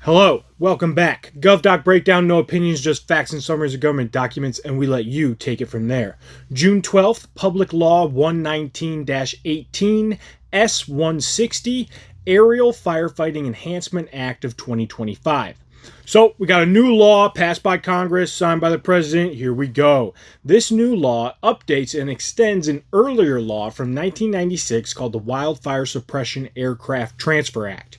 Hello, welcome back. GovDoc Breakdown, no opinions, just facts and summaries of government documents, and we let you take it from there. June 12th, Public Law 119-18, S-160, Aerial Firefighting Enhancement Act of 2025. So, we got a new law passed by Congress, signed by the President. Here we go. This new law updates and extends an earlier law from 1996 called the Wildfire Suppression Aircraft Transfer Act.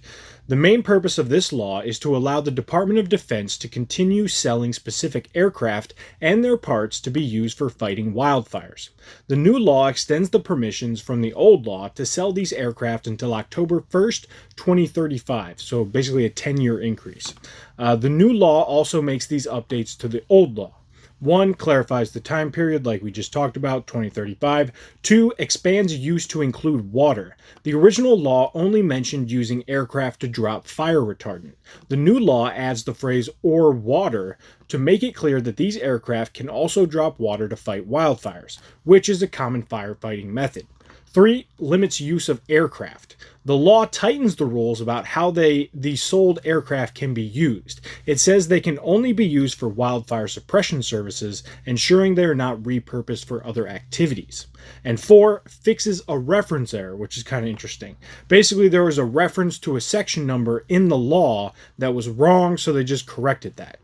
The main purpose of this law is to allow the Department of Defense to continue selling specific aircraft and their parts to be used for fighting wildfires. The new law extends the permissions from the old law to sell these aircraft until October 1st, 2035, so basically a 10-year increase. The new law also makes these updates to the old law. 1. Clarifies the time period like we just talked about, 2035. 2. Expands use to include water. The original law only mentioned using aircraft to drop fire retardant. The new law adds the phrase "or water" to make it clear that these aircraft can also drop water to fight wildfires, which is a common firefighting method. 3. Limits use of aircraft. The law tightens the rules about how the sold aircraft can be used. It says they can only be used for wildfire suppression services, ensuring they are not repurposed for other activities. And 4. Fixes a reference error, which is kind of interesting. Basically, there was a reference to a section number in the law that was wrong, so they just corrected that.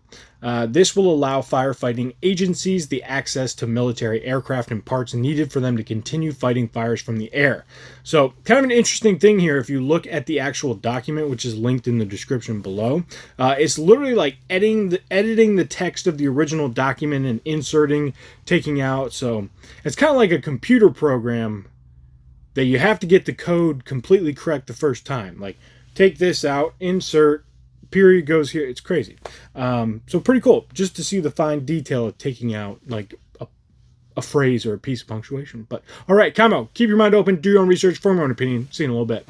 This will allow firefighting agencies the access to military aircraft and parts needed for them to continue fighting fires from the air. So, kind of an interesting thing here if you look at the actual document, which is linked in the description below. It's literally like editing the text of the original document and inserting, taking out. So, it's kind of like a computer program that you have to get the code completely correct the first time. Like, take this out, insert, period goes here. It's crazy. So pretty cool just to see the fine detail of taking out like a phrase or a piece of punctuation. But all right, Camo, keep your mind open, do your own research, form your own opinion. See you in a little bit.